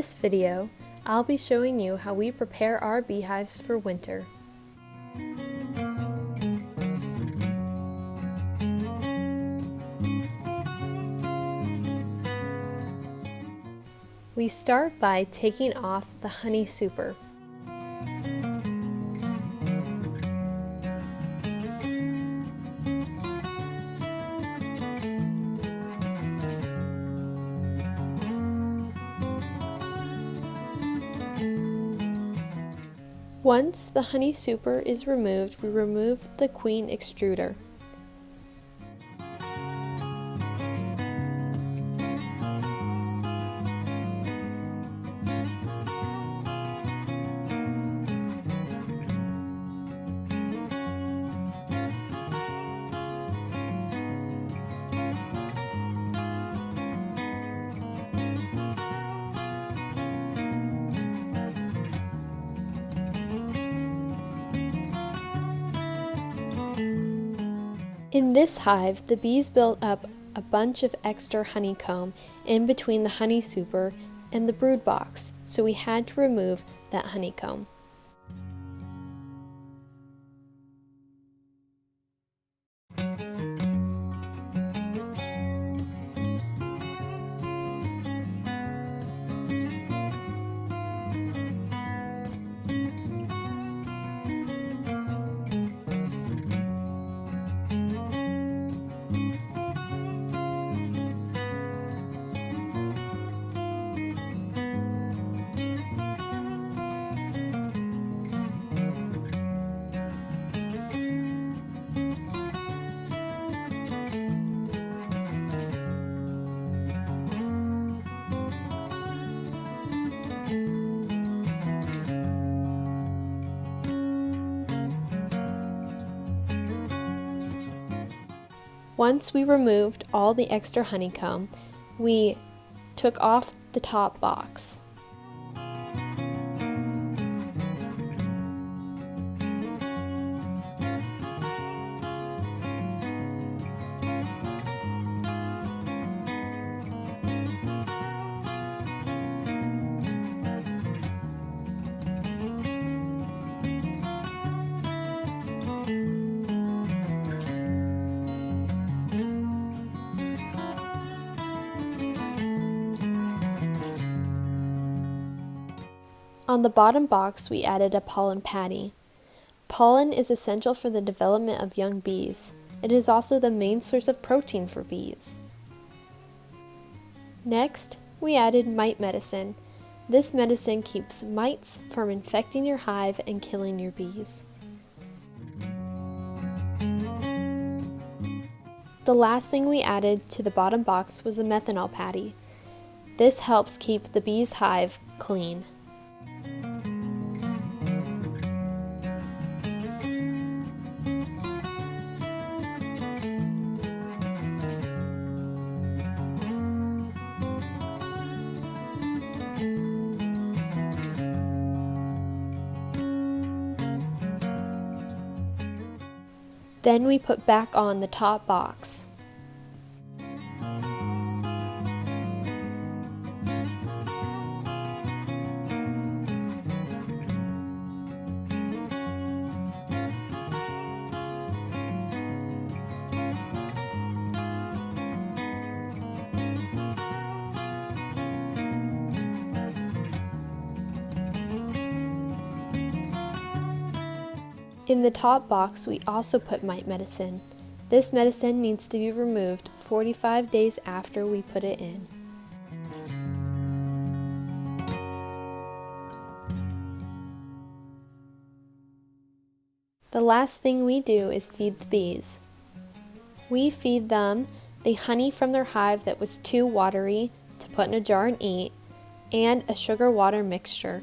this video, I'll be showing you how we prepare our beehives for winter. We start by taking off the honey super. Once the honey super is removed, we remove the queen extruder. In this hive, the bees built up a bunch of extra honeycomb in between the honey super and the brood box, so we had to remove that honeycomb. Once we removed all the extra honeycomb, we took off the top box. On the bottom box, we added a pollen patty. Pollen is essential for the development of young bees. It is also the main source of protein for bees. Next, we added mite medicine. This medicine keeps mites from infecting your hive and killing your bees. The last thing we added to the bottom box was a methanol patty. This helps keep the bees' hive clean. Then we put back on the top box. In the top box, we also put mite medicine. This medicine needs to be removed 45 days after we put it in. The last thing we do is feed the bees. We feed them the honey from their hive that was too watery to put in a jar and eat, and a sugar water mixture.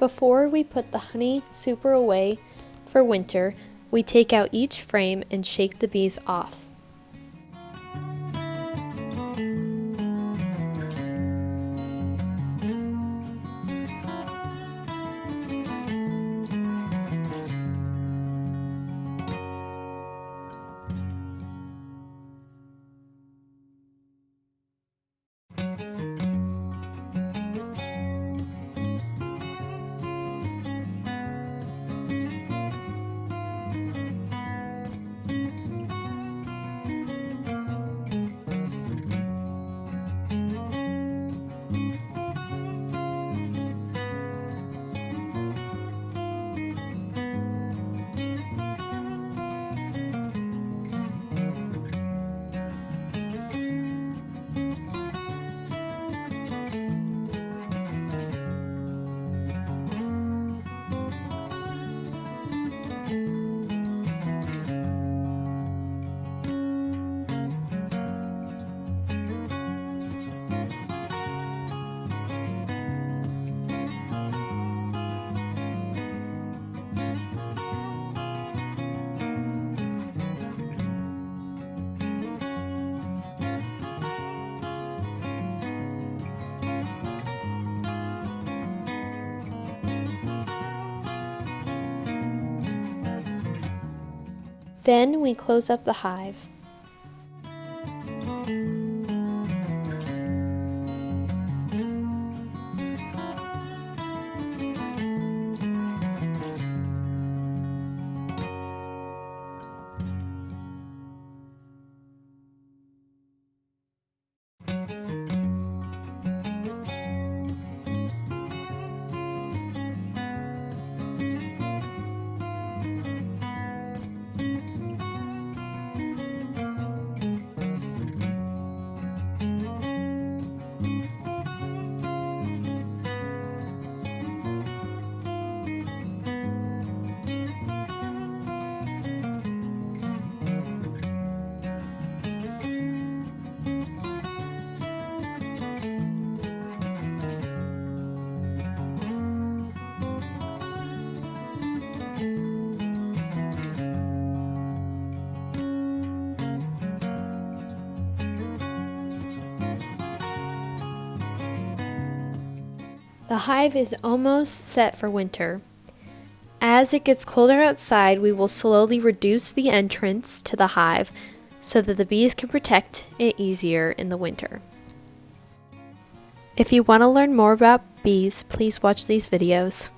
Before we put the honey super away for winter, we take out each frame and shake the bees off. Then we close up the hive. The hive is almost set for winter. As it gets colder outside, we will slowly reduce the entrance to the hive so that the bees can protect it easier in the winter. If you want to learn more about bees, please watch these videos.